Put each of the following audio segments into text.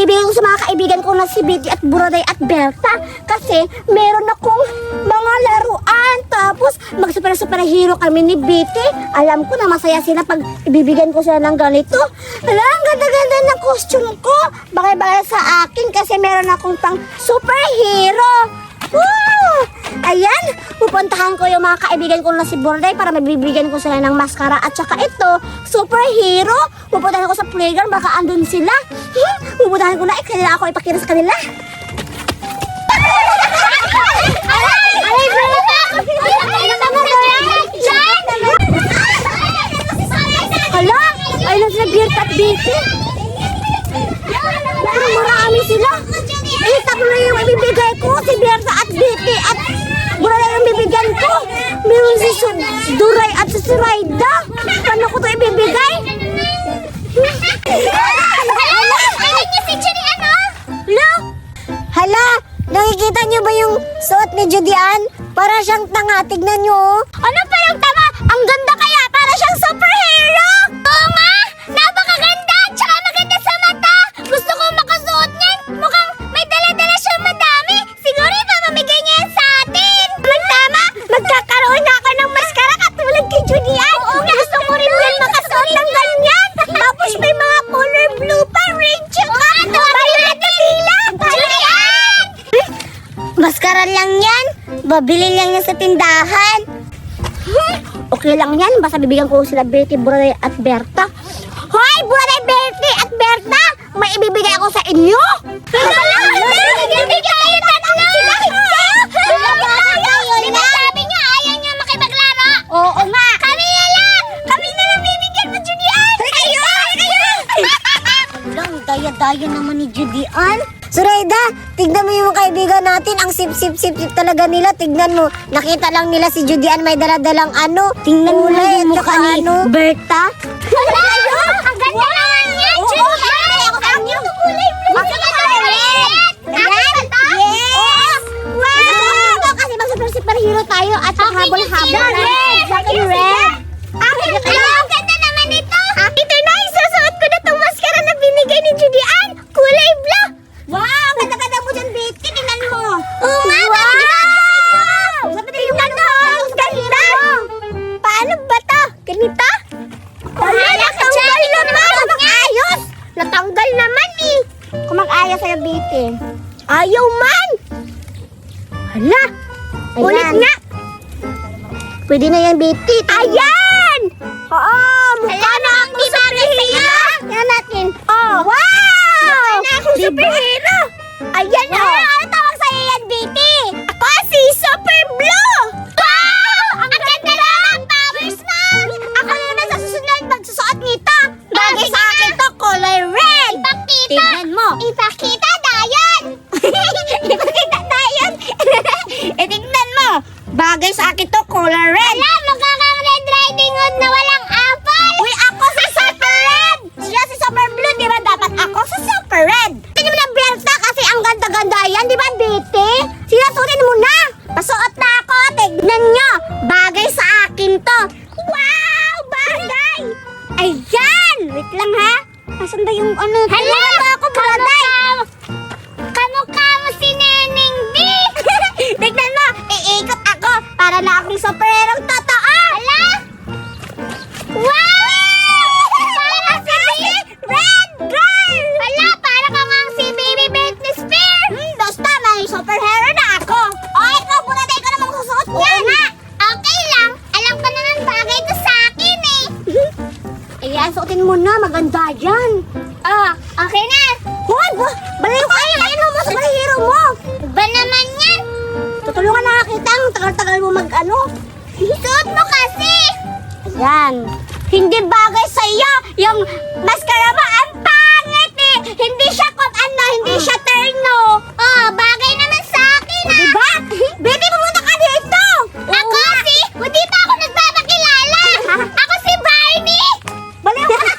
ibibigay ko sa mga kaibigan ko na si Betty at Buraday at Berta. Kasi meron akong mga laruan. Tapos mag-super-superhero kami ni Betty. Alam ko na masaya sila pag ibibigyan ko sila ng ganito. Hala, ang ganda-ganda ng costume ko. Bagay-bagay sa akin kasi meron akong pang superhero. Woo! Ayan, pupuntahan ko yung mga kaibigan ko na si Buraday para mabibigyan ko sila ng maskara. At saka ito, superhero. Pupuntahan ko sa playground, baka andun sila. Pupuntahan ko na, kanila ako ipakita sa kanila. Hala, ayun sila Berta at Betty. Marami sila. Tatlo na yung ibibigay ko. Si Berta at Betty at Buraday yung bibigyan ko. Meron si Duray at si Raida. Paano ko ito ibibigay? Hala, nakikita niyo ba yung suot ni Judian? Para siyang tanga, tignan niyo. Ano parang tama? Ang ganda kaya, para siyang superhero. Oo nga, napakaganda, tsaka maganda sa mata. Gusto kong makasuot niyan. Mukhang may dala-dala siyang madami. Siguro ipamamigay niya yan sa atin. Tama, magkakaroon na ako ng maskara katulad kay Judian. Oo nga, gusto ko rin yan makasuot ng ganyan. Tapos may mga color blue pa, red, tsaka violet na tila. Judian! Maskara lang yan. Babili lang yan sa tindahan. Okay lang yan. Basta bibigyan ko sila Betty, Buraday at Berta. Hoy! Buraday, Betty at Berta! May ibibigay ako sa inyo! Ibibigay tayo tatlo! Sabi niya ayaw niya makipaglaro! Oo nga! Kami na lang! Kami na lang bibigyan mo, Judian! Kayo! Lang, daya-daya naman ni Judian. Surayda, tignan mo yung kaibigan natin. Ang sip-sip-sip talaga nila. Tignan mo. Nakita lang nila si Judian may dala-dalang ano. Tingnan mo yung mukha ni Berta. Hala! Ang ganda naman yan, Judian! Ang yung kulay blue. Ang red! Ayan! Yes! Wow! Ito kasi mag-superhero tayo at habol-habol. Akin red! Akin red! Ang ganda naman ito! Ito na, isusuot ko na itong maskara na binigay ni Judian. Kulay blue! Wow! Ganda-ganda mo dyan, Betty. Tingnan mo. Oo nga. Wow! Tingnan mo. Ang ganda. Paano ba to? Ganito? Natanggal naman. Kumag-ayos. Natanggal naman eh. Kumag-ayos sa'yo, Betty. Ayaw man. Hala. Ulit nga. Pwede na yan, Betty. Ayan! Oo. Mukha na akong superhero. Yan natin. Oh. Wow! Na akong superhero. Ayan o. Ano tawag sa'yo yan, Betty? Ako si Super Blue. Wow! Ang ganda naman, powers mo. Ako naman sa susunod magsusuot nito. Bagay sa akin to, color red. Ipakita. Tignan mo. Ipakita, Dayan. Ipakita, Dayan. Tignan mo. Bagay sa akin to, color red. Wala, magkakang Red Riding Hood na walang apple. Uy, ako si Super Red. Siya si Super Blue, di ba dapat ako si Super Red? Tignan mo na, Berta, kasi ang ganda-ganda yan, di ba, Betty? Sinasutin mo na. Pasuot na ako, tignan nyo. Bagay sa akin to. Wow, bagay. Ayan. Wait lang, ha? Nasaan ba yung ano? Hala, ako, Buraday. Kamukha mo si Neneng B. Tignan mo, iikot ako para na akong superherong totoo. Hala! Wow! Para si Red Girl! Hala, para ka nga si Baby Britney Spears! Basta, may superhero na ako. O, ikaw, Buraday ko namang susuot yan. Ha? Okay lang. Alam ko naman bagay ito sa akin eh. Ayan, suotin mo na. Maganda yan. Okay na. Hoy, balayo kayo. Ayun mo sa balahiro mo. Ba naman yan? Tutulungan na kita. Ang tagal-tagal mo mag-ano. Suot mo kasi. Ayan. Hindi bagay sa iyo. Yung maskara mo, ang pangit eh. Hindi siya hindi siya terno. Oh, bagay naman sa akin ah. Diba? Betty, pumunta ka dito. Ako si? Hindi pa ako nagpapakilala. Ako si Barney. Baliw ka.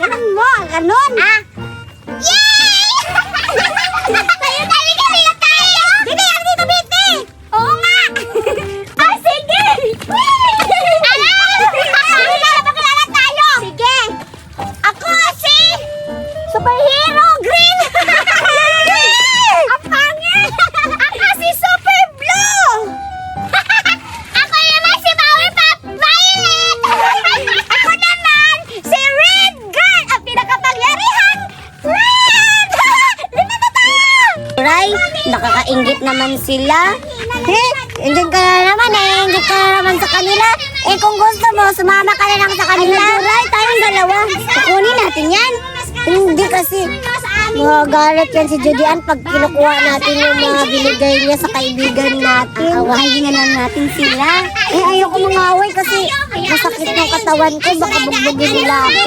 Ganun mo. Ganun. Yay! Tayo dali tayo. Betty, ano dito, Betty? Oo nga. Sige. Pakilala tayo. Sige. Ako si superhero. naman sila. Andyan ka na naman andyan ka na naman sa kanila. Kung gusto mo, sumama ka na lang sa kanila. Ay, tayong dalawa. Kukunin natin yan. Hindi kasi magagalit yan si Judy Ann pag kinukuha natin yung mga binigay niya sa kaibigan natin. Awahin na lang natin sila. Ayoko mangaway kasi masakit ng katawan ko. Baka bugbugin nila ako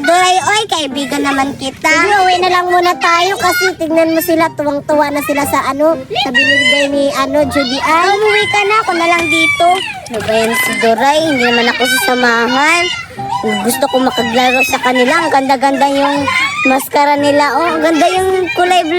Duray, oy, kaibigan naman kita. Sige, uwi na lang muna tayo kasi tignan mo sila, tuwang-tuwa na sila sa sa binigay ni Judy Ann. Umuwi ka na, ako na lang dito. Ano ba yan si Duray? Hindi naman ako sasamahan. Gusto ko makaglaro sa kanila. Ang ganda-ganda yung maskara nila. Ang ganda yung kulay blue